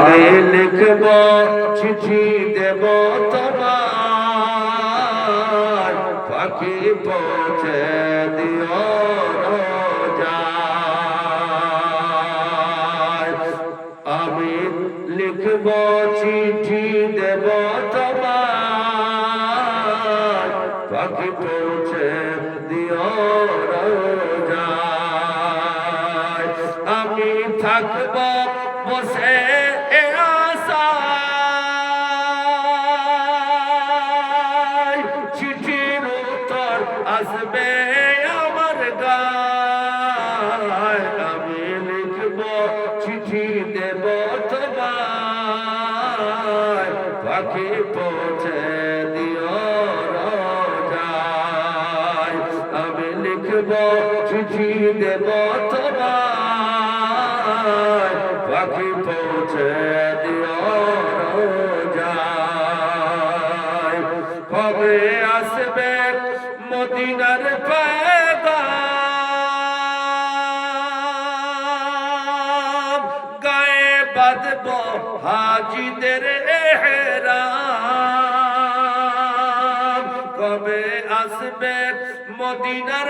আমি লিখব চিঠি দেব তোমার পাখি পৌঁছে দিও রোজায় আমি লিখব চিঠি দেব তোমার পাখি পৌঁছে দিও রোজায় আমি থাকব বসে আশায় চিঠির উত্তর আসবে আমার গায় আমি লিখব চিঠি দেব তোমায় পাখি পৌঁছে দিও রোজায় আমি লিখব চিঠি দেব তোমায় পাখি পৌঁছে দিও রোজায় কবে আসবে মদিনার পেগাম গায়ে বাঁধব হাজিদের এহরাম কবে আসবে মদিনার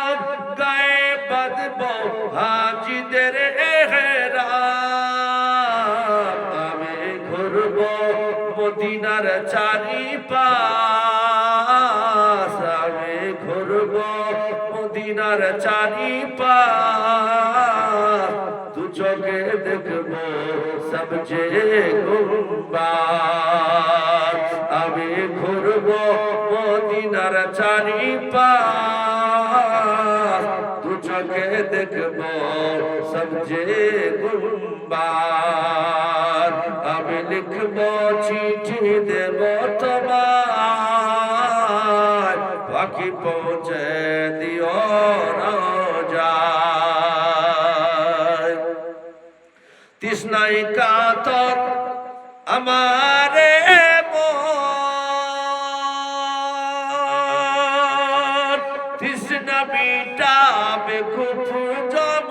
পেগাম গায়ে বাঁধব হাজিদের এহরাম আমি ঘুরব মদিনার চারিপাশ আমি ঘুরব মদিনার চারিপাশ দু চোখে দেখব সবচেয়ে গুম্বাদ আমি ঘুরব মদিনার চারিপাশ দু চোখে দেখব সবচেয়ে গুম্বাদ আমি লিখব চিঠি দেব তোমার পাখি পৌঁছে দিও রোজায় তৃষ্ণায় কাতর আমারে মন তৃষ্ণা মিটাবে খুব জম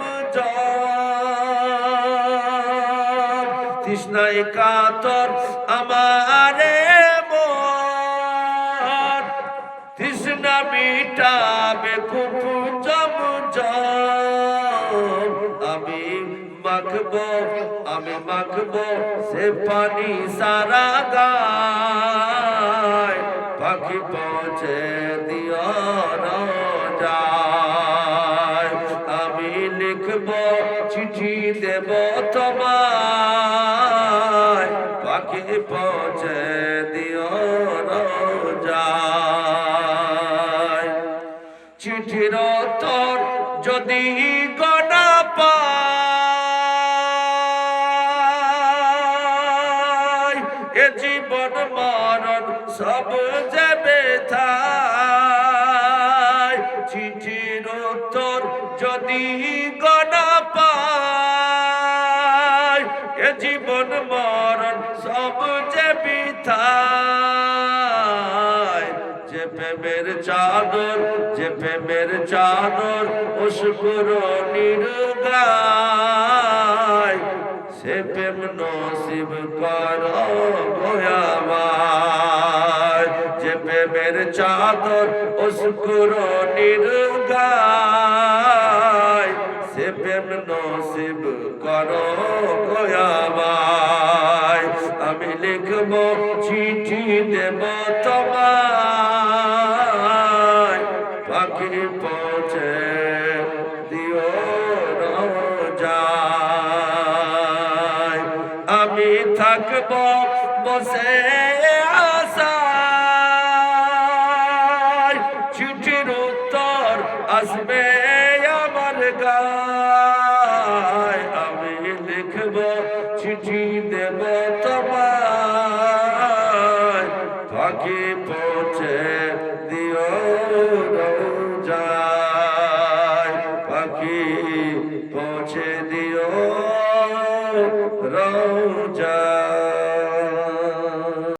তৃষ্ণায় কাতর আমারে মন তৃষ্ণা মিটাবে খুব জম আমি মাখব সে পানি সারা গায় পাখি পৌঁছে দিও রোজায় আমি লিখব চিঠি দেব তোমায় পাখি পৌঁছে দিও রোজায় চিঠির উত্তর যদি গনা পাই এ জীবন মরণ সব যাবে থাই চিঠির উত্তর যদি গনা পাই এ জীবন মরণ সব যাবে থাই যে প্রেমের চাদর অশুকুর নির্গায় সে প্রেম নসিব করো আমার যে প্রেমের চাদর অশুকুর নির্গায় সে প্রেম নসিব করো আমার আমি লিখব চিঠি দেব তোমায় পাখি পৌঁছে দিও রোজায় আমি থাকব বসে আশায় চিঠির উত্তর আসবে আমার গায় আমি লিখব চিঠি দেব তোমায় পাখি পৌঁছে